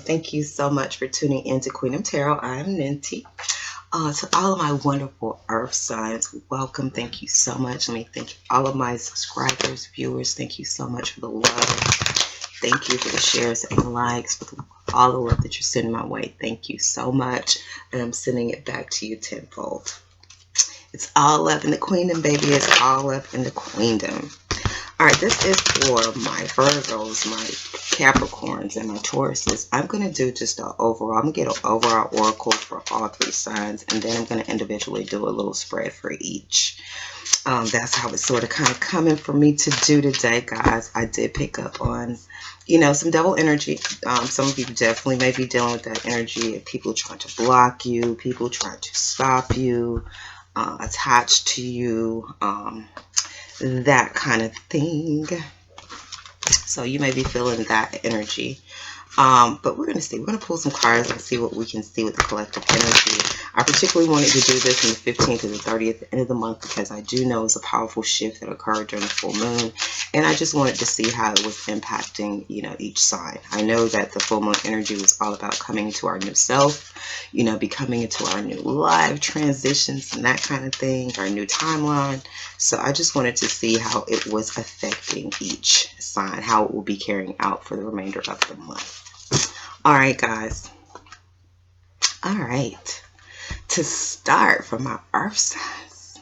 Thank you so much for tuning in to Queen of Tarot. I'm Ninti. To all of my wonderful Earth signs, welcome. Thank you so much. Let me thank all of my subscribers, viewers. Thank you so much for the love. Thank you for the shares and the likes, for all the love that you're sending my way. Thank you so much. And I'm sending it back to you tenfold. It's all up in the queendom, baby. It's all up in the queendom. All right, this is for my Virgos, my Capricorns, and my Tauruses. I'm going to do just an overall. I'm going to get an overall oracle for all three signs, and then I'm going to individually do a little spread for each. That's how it's sort of kind of coming for me to do today, guys. I did pick up on, some double energy. Some of you definitely may be dealing with that energy of people trying to block you, people trying to stop you, attach to you, that kind of thing. So you may be feeling that energy. But we're going to see. We're going to pull some cards and see what we can see with the collective energy. I particularly wanted to do this from the 15th to the 30th, the end of the month, because I do know it's a powerful shift that occurred during the full moon. And I just wanted to see how it was impacting, each sign. I know that the full moon energy was all about coming into our new self, becoming into our new life transitions and that kind of thing, our new timeline. So I just wanted to see how it was affecting each sign, how it will be carrying out for the remainder of the month. All right, guys. All right. To start for my earth signs,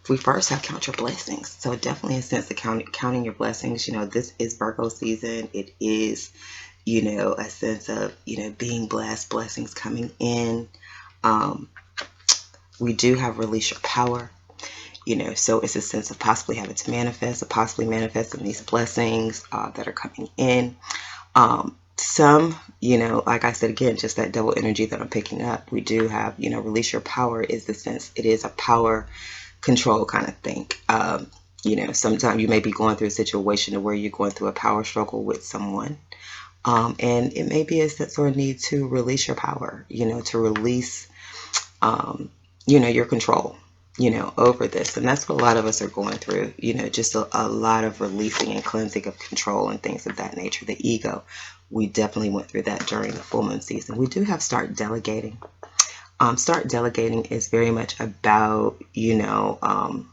we first have count your blessings. So definitely a sense of counting your blessings. This is Virgo season. It is, a sense of, being blessed, blessings coming in. We do have release your power. So it's a sense of possibly having to manifest, or possibly manifesting these blessings that are coming in. Some, like I said, again, just that double energy that I'm picking up. We do have, release your power is the sense, it is a power control kind of thing. Sometimes you may be going through a situation where you're going through a power struggle with someone. And it may be a sense or a need to release your power, to release, your control, over this. And that's what a lot of us are going through, just a lot of releasing and cleansing of control and things of that nature. The ego, we definitely went through that during the full moon season. We do have start delegating. Start delegating is very much about, I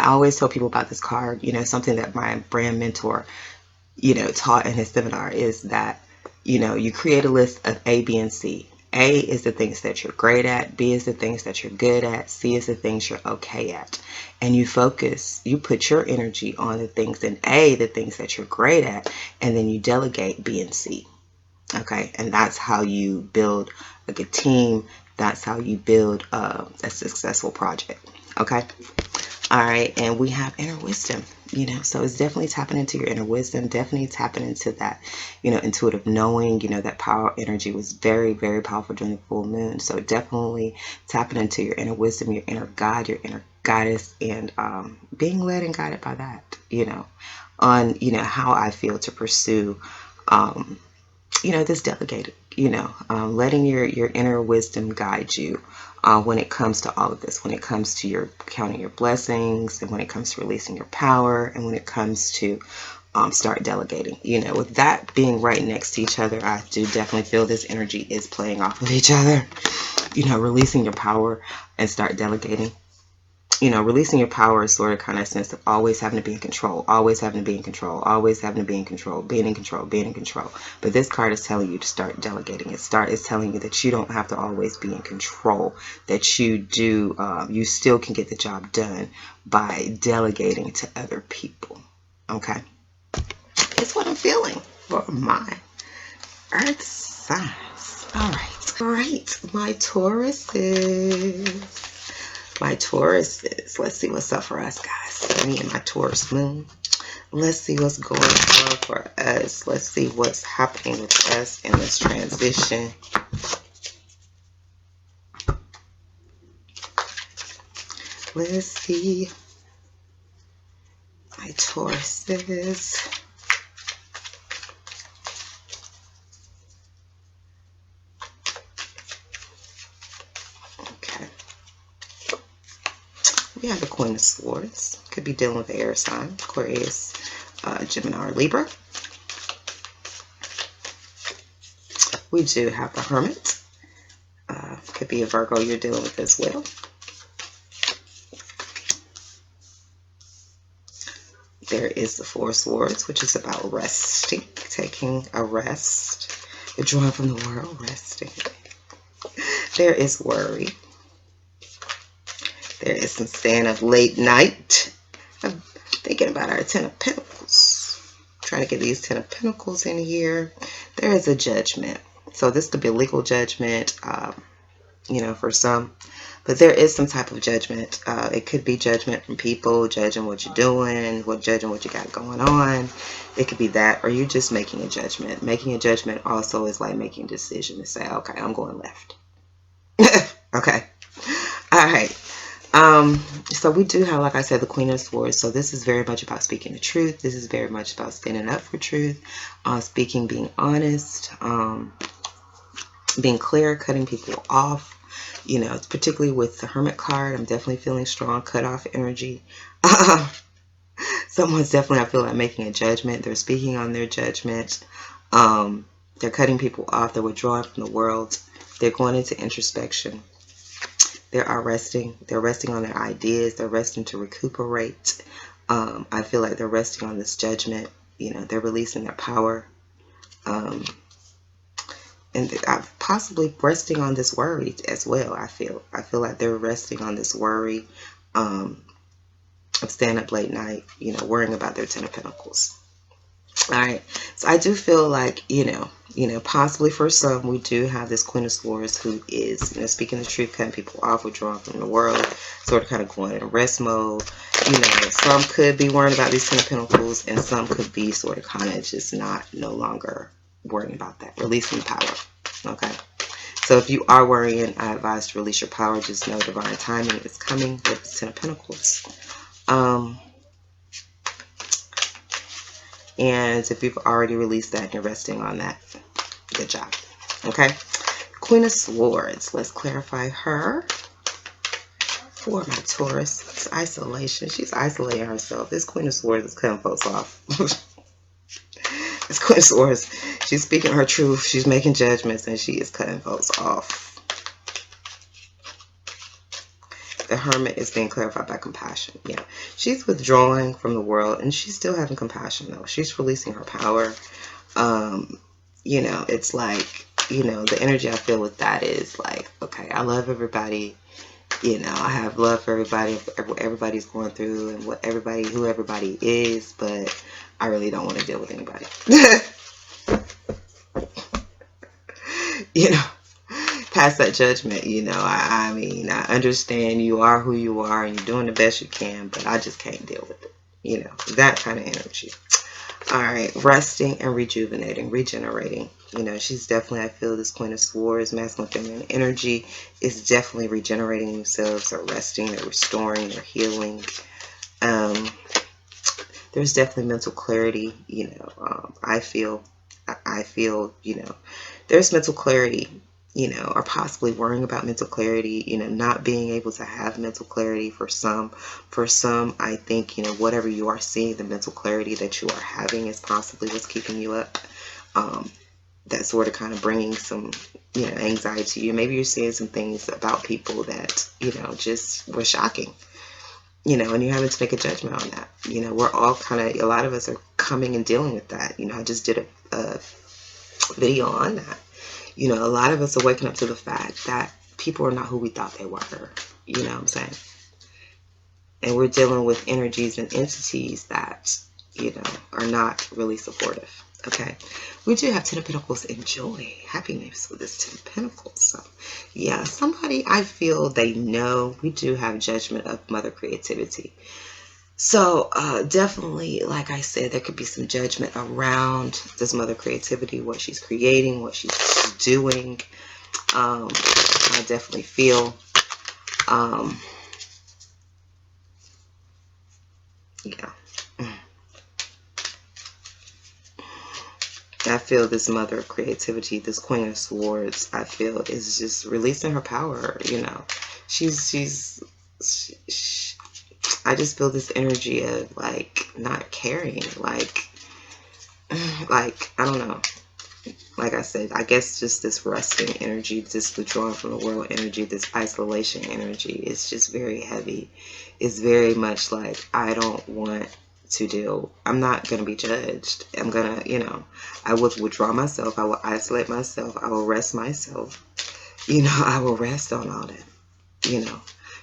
always tell people about this card, something that my brand mentor, taught in his seminar is that, you create a list of A, B, and C. A is the things that you're great at. B is the things that you're good at. C is the things you're okay at. And you put your energy on the things in A, the things that you're great at, and then you delegate B and C. Okay, and that's how you build a good team. That's how you build a successful project. Okay. All right, and we have inner wisdom, so it's definitely tapping into your inner wisdom, definitely tapping into that, intuitive knowing, that power energy was very, very powerful during the full moon. So definitely tapping into your inner wisdom, your inner God, your inner goddess, and being led and guided by that, on, how I feel to pursue, this delegated, letting your inner wisdom guide you. When it comes to all of this, when it comes to your counting your blessings, and when it comes to releasing your power, and when it comes to start delegating, with that being right next to each other, I do definitely feel this energy is playing off of each other. Releasing your power and start delegating. Releasing your power is sort of kind of sense of always having to be in control, always having to be in control, always having to be in control, being in control, being in control. But this card is telling you to start delegating. It's telling you that you don't have to always be in control, that you still can get the job done by delegating to other people. Okay? It's what I'm feeling for my earth signs. All right, my Tauruses. Let's see what's up for us, guys. Me and my Taurus moon. Let's see what's going on for us. Let's see what's happening with us in this transition. Let's see. My Tauruses. We have the Queen of Swords. Could be dealing with the air sign, Aquarius, Gemini, or Libra. we do have the Hermit. Could be a Virgo you're dealing with as well. There is the Four of Swords, which is about resting, taking a rest, withdrawing from the world, resting. There is worry. There is some staying up late night. I'm thinking about our Ten of Pentacles. Trying to get these Ten of Pentacles in here. There is a judgment. So this could be a legal judgment, you know, for some. But there is some type of judgment. It could be judgment from people, judging what you're doing, judging what you got going on. It could be that, or you're just making a judgment. Making a judgment also is like making a decision to say, okay, I'm going left. Okay. All right. So we do have, like I said, the Queen of Swords. So this is very much about speaking the truth. This is very much about standing up for truth, speaking, being honest, being clear, cutting people off. You know, particularly with the Hermit card, I'm definitely feeling strong cut-off energy. Someone's definitely, I feel like, making a judgment. They're speaking on their judgment. They're cutting people off. They're withdrawing from the world. They're going into introspection. They are resting. They're resting on their ideas. They're resting to recuperate. I feel like they're resting on this judgment. You know, they're releasing their power. And possibly resting on this worry as well. I feel like they're resting on this worry of staying up late night, you know, worrying about their Ten of Pentacles. All right. So I do feel like, you know, possibly for some, we do have this Queen of Swords who is, you know, speaking the truth, cutting people off, withdrawing from the world, sort of kind of going in rest mode. You know, some could be worrying about these Ten of Pentacles, and some could be sort of kind of just no longer worrying about that, releasing power. Okay, so if you are worrying, I advise to release your power. Just know divine timing is coming with the Ten of Pentacles. And if you've already released that and you're resting on that, good job. Okay, Queen of Swords, let's clarify her for my Taurus. It's isolation. She's isolating herself. This Queen of Swords is cutting folks off. This Queen of Swords, she's speaking her truth, she's making judgments, and she is cutting folks off. The Hermit is being clarified by compassion. Yeah, she's withdrawing from the world, and she's still having compassion, though. She's releasing her power. You know, it's like, you know, the energy I feel with that is like, okay, I love everybody. You know, I have love for everybody, what everybody's going through, and who everybody is, but I really don't want to deal with anybody. You know, past that judgment, you know, I mean, I understand you are who you are and you're doing the best you can, but I just can't deal with it. You know, that kind of energy. All right, resting and rejuvenating, regenerating. You know, she's definitely, I feel this Queen of Swords, masculine, feminine energy is definitely regenerating themselves. They're resting, they're restoring, they're healing. There's definitely mental clarity. You know, I feel, you know, there's mental clarity, you know, or possibly worrying about mental clarity, you know, not being able to have mental clarity for some. For some, I think, you know, whatever you are seeing, the mental clarity that you are having is possibly what's keeping you up. That's sort of kind of bringing some, you know, anxiety to you. Maybe you're seeing some things about people that, you know, just were shocking. You know, and you're having to make a judgment on that. You know, we're all kind of, a lot of us are coming and dealing with that. You know, I just did a video on that. You know, a lot of us are waking up to the fact that people are not who we thought they were. You know what I'm saying? And we're dealing with energies and entities that, you know, are not really supportive. Okay, we do have Ten of Pentacles and joy, happiness with this Ten of Pentacles. So, yeah, somebody, I feel they know. We do have judgment of mother creativity. So, definitely, like I said, there could be some judgment around this mother creativity, what she's creating, what she's doing. I definitely feel, yeah. I feel this mother of creativity, this Queen of Swords, I feel is just releasing her power. You know, I just feel this energy of like not caring, like I don't know, like I said, I guess just this resting energy, this withdrawing from the world energy, this isolation energy is just very heavy. It's very much like, I don't want to deal. I'm not going to be judged. I'm going to, I will withdraw myself. I will isolate myself. I will rest myself. I will rest on all that,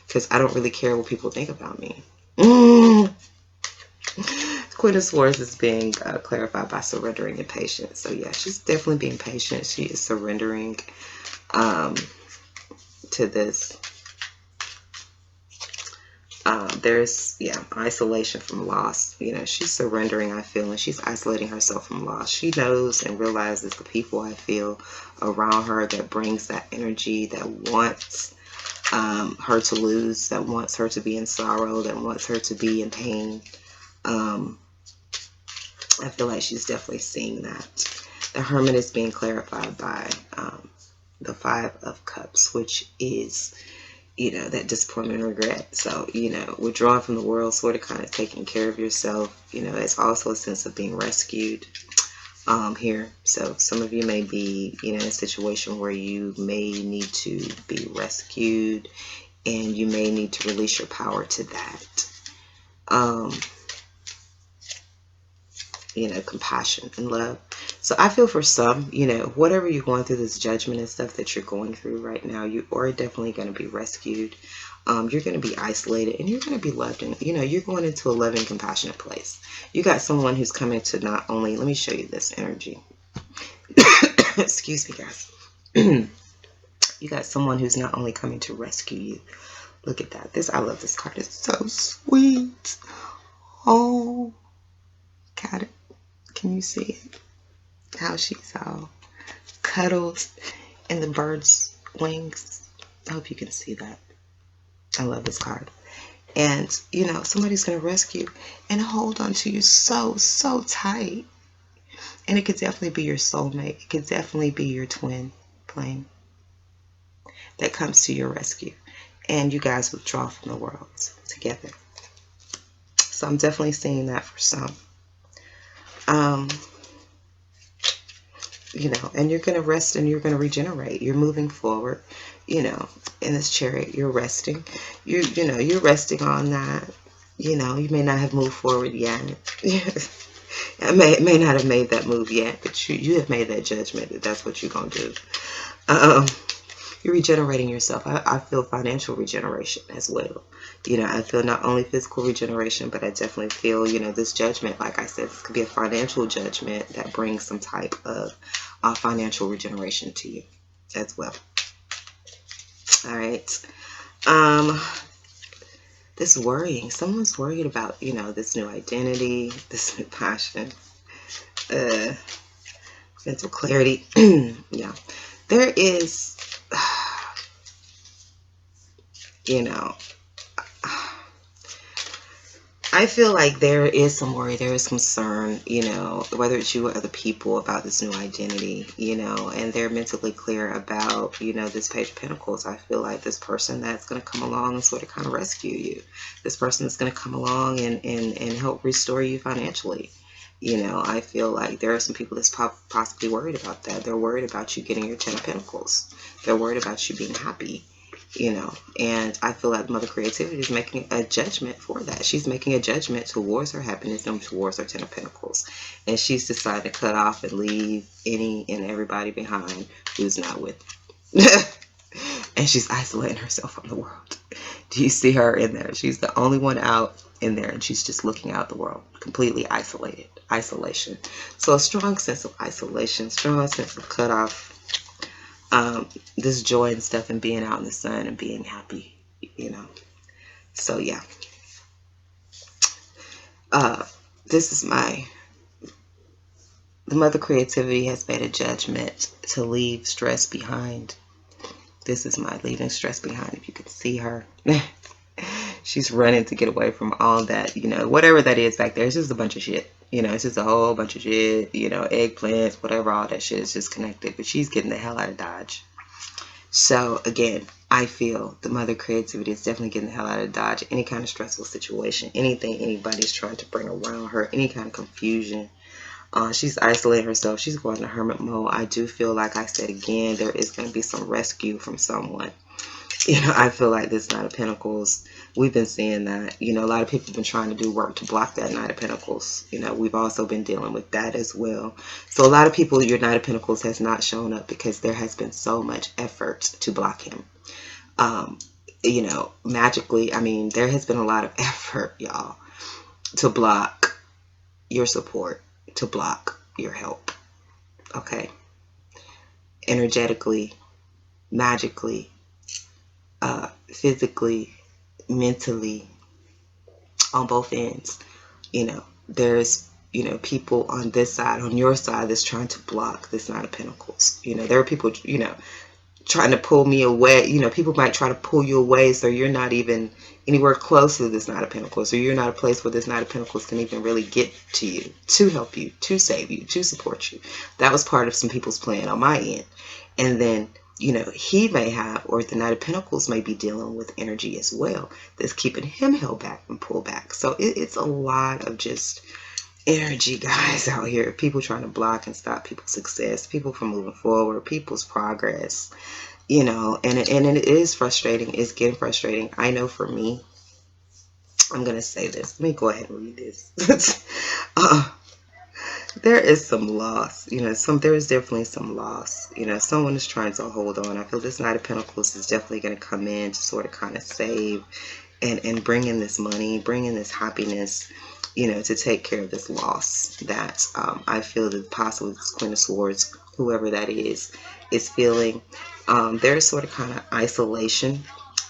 because I don't really care what people think about me. Queen of Swords is being clarified by surrendering and patience. So yeah, she's definitely being patient. She is surrendering to this. There's, isolation from loss. She's surrendering, I feel, and she's isolating herself from loss. She knows and realizes the people, I feel, around her that brings that energy, that wants her to lose, that wants her to be in sorrow, that wants her to be in pain. I feel like she's definitely seeing that. The Hermit is being clarified by the Five of Cups, which is, that disappointment and regret. So, withdrawing from the world, sort of kind of taking care of yourself. It's also a sense of being rescued here. So some of you may be, in a situation where you may need to be rescued, and you may need to release your power to that. Compassion and love. So I feel for some, whatever you're going through, this judgment and stuff that you're going through right now, you are definitely going to be rescued. You're going to be isolated, and you're going to be loved. And, you're going into a loving, compassionate place. You got someone who's coming to not only, let me show you this energy. Excuse me, guys. You got someone who's not only coming to rescue you. Look at that. I love this card. It's so sweet. Oh, got it. Can you see it? How she's all cuddled in the bird's wings. I hope you can see that. I love this card. And, somebody's going to rescue and hold on to you so, so tight. And it could definitely be your soulmate. It could definitely be your twin flame that comes to your rescue. And you guys withdraw from the world together. So I'm definitely seeing that for some. And you're going to rest and you're going to regenerate. You're moving forward, in this chariot. You're resting. You're resting on that. You may not have moved forward yet. may not have made that move yet, but you have made that judgment that that's what you're going to do. You're regenerating yourself. I feel financial regeneration as well. I feel not only physical regeneration, but I definitely feel, this judgment, like I said, this could be a financial judgment that brings some type of financial regeneration to you as well. All right. This worrying. Someone's worried about, this new identity, this new passion, mental clarity. Yeah. There is, I feel like there is some worry, there is concern, whether it's you or other people about this new identity, and they're mentally clear about, this Page of Pentacles. I feel like this person that's going to come along and sort of kind of rescue you. This person that's going to come along and help restore you financially. I feel like there are some people that's possibly worried about that. They're worried about you getting your 10 of Pentacles. They're worried about you being happy. And I feel like Mother Creativity is making a judgment for that. She's making a judgment towards her happiness and towards her 10 of Pentacles. And she's decided to cut off and leave any and everybody behind who's not with her. And she's isolating herself from the world. Do you see her in there? She's the only one out in there, and she's just looking out the world, completely isolated. Isolation. So a strong sense of isolation, strong sense of cutoff. This joy and stuff, and being out in the sun and being happy, So yeah. This is the Mother Creativity has made a judgment to leave stress behind. This is my leaving stress behind. If you can see her. She's running to get away from all that, whatever that is back there. It's just a bunch of shit. It's just a whole bunch of shit, eggplants, whatever, all that shit is just connected. But she's getting the hell out of Dodge. So, again, I feel the Mother Creativity is definitely getting the hell out of Dodge. Any kind of stressful situation, anything anybody's trying to bring around her, any kind of confusion. She's isolating herself. She's going to hermit mode. I do feel like I said again, there is going to be some rescue from someone. You know, I feel like this Knight of Pentacles, we've been seeing that. You know, a lot of people have been trying to do work to block that Knight of Pentacles. You know, we've also been dealing with that as well. So a lot of people, your Knight of Pentacles has not shown up because there has been so much effort to block him. You know, magically, I mean, there has been a lot of effort, y'all, to block your support, to block your help. Okay? Energetically, magically, physically, mentally, on both ends. You know, there's, you know, people on this side, on your side, that's trying to block this Knight of Pentacles. You know, there are people, you know, trying to pull me away. You know, people might try to pull you away so you're not even anywhere close to this Knight of Pentacles, or you're not a place where this Knight of Pentacles can even really get to you, to help you, to save you, to support you. That was part of some people's plan on my end. And then, you know, he may have, or the Knight of Pentacles may be dealing with energy as well that's keeping him held back and pulled back. So it's a lot of just energy, guys, out here. People trying to block and stop people's success, people from moving forward, people's progress. You know, and it is frustrating. It's getting frustrating. I know for me, I'm going to say this. Let me go ahead and read this. There is some loss. You know, there is definitely some loss. You know, someone is trying to hold on. I feel this Knight of Pentacles is definitely going to come in to sort of kind of save and bring in this money, bring in this happiness, you know, to take care of this loss that I feel that possibly this Queen of Swords, whoever that is feeling. There's sort of kind of isolation,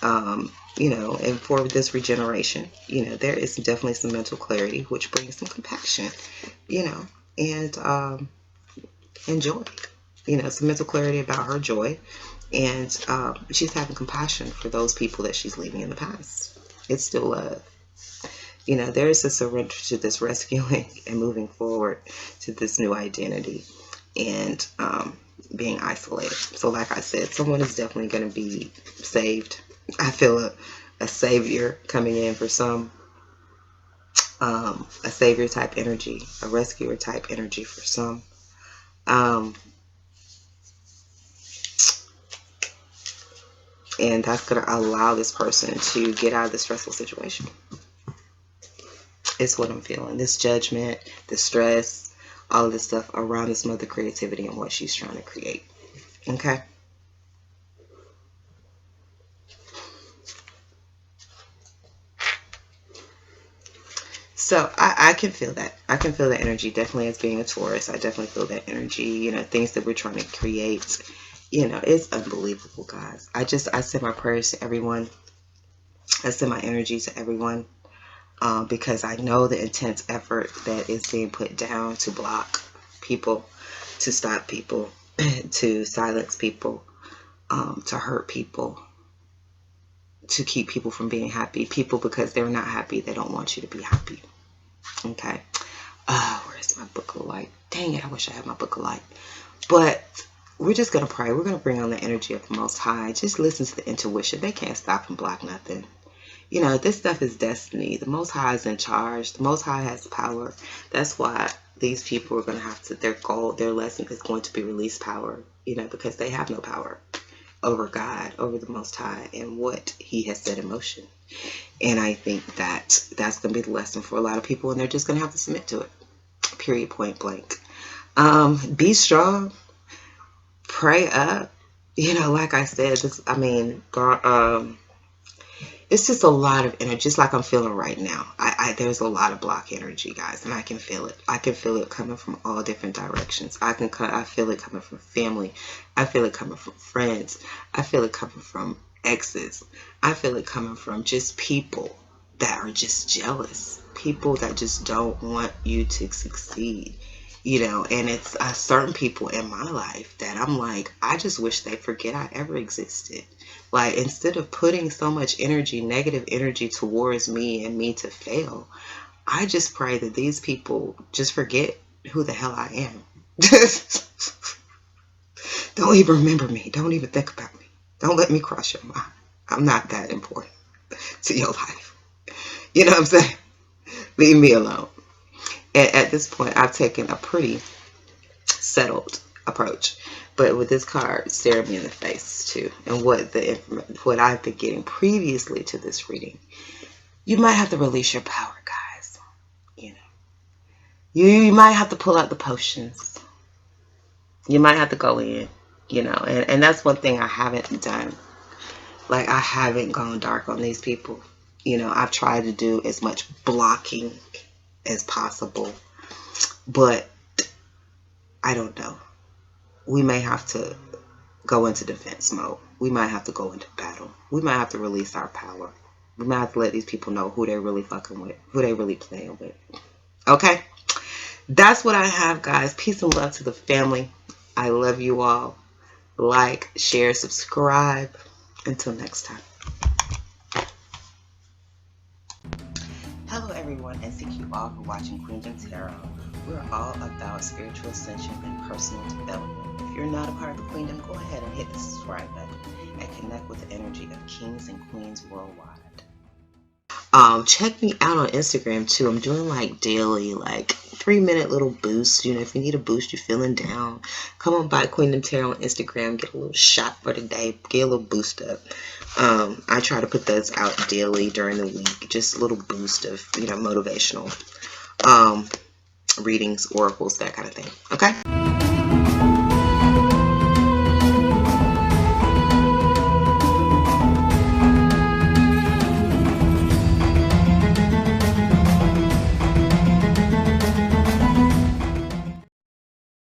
you know, and for this regeneration, you know, there is definitely some mental clarity, which brings some compassion, you know, and joy, you know, some mental clarity about her joy. And she's having compassion for those people that she's leaving in the past. It's still love. You know, there is a surrender to this rescuing and moving forward to this new identity and being isolated. So like I said, someone is definitely going to be saved. I feel a savior coming in for some, a savior type energy, a rescuer type energy for some. And that's going to allow this person to get out of this stressful situation. It's what I'm feeling. This judgment, the stress, all of this stuff around this mother creativity and what she's trying to create. Okay? So I can feel that. I can feel the energy definitely as being a Taurus. I definitely feel that energy, you know, things that we're trying to create. You know, it's unbelievable, guys. I send my prayers to everyone. I send my energy to everyone. Because I know the intense effort that is being put down to block people, to stop people, to silence people, to hurt people, to keep people from being happy. People, because they're not happy, they don't want you to be happy. Okay. Where's my book of light? Dang it, I wish I had my book of light. But we're just going to pray. We're going to bring on the energy of the Most High. Just listen to the intuition. They can't stop and block nothing. You know, this stuff is destiny. The Most High is in charge. The Most High has power. That's why these people are going to have to, their goal, their lesson is going to be release power, you know, because they have no power over God, over the Most High, and what He has set in motion. And I think that that's going to be the lesson for a lot of people, and they're just going to have to submit to it. Period, point blank. Be strong. Pray up. You know, like I said, it's just a lot of energy, just like I'm feeling right now. There's a lot of block energy, guys, and I can feel it. I can feel it coming from all different directions. I feel it coming from family. I feel it coming from friends. I feel it coming from exes. I feel it coming from just people that are just jealous. People that just don't want you to succeed. You know, and it's certain people in my life that I'm like, I just wish they forget I ever existed. Like, instead of putting so much energy, negative energy towards me and me to fail, I just pray that these people just forget who the hell I am. Don't even remember me. Don't even think about me. Don't let me cross your mind. I'm not that important to your life. You know what I'm saying? Leave me alone. At this point, I've taken a pretty settled approach. But with this card staring me in the face too, and what I've been getting previously to this reading, you might have to release your power, guys. You know, you might have to pull out the potions. You might have to go in. You know, and that's one thing I haven't done. Like, I haven't gone dark on these people. You know, I've tried to do as much blocking as possible, but I don't know. We may have to go into defense mode. We might have to go into battle. We might have to release our power. We might have to let these people know who they're really fucking with, who they're really playing with. Okay? That's what I have, guys. Peace and love to the family. I love you all. Like, share, subscribe. Until next time. Hello, everyone, and thank you all for watching Queendom Tarot. We're all about spiritual ascension and personal development. If you're not a part of the Queendom, go ahead and hit the subscribe button and connect with the energy of kings and queens worldwide. Check me out on Instagram too. I'm doing like daily, like 3-minute little boosts. You know, if you need a boost, you're feeling down, come on by Queendom Tarot on Instagram, get a little shot for the day, get a little boost up. I try to put those out daily during the week, just a little boost of, you know, motivational readings, oracles, that kind of thing. Okay.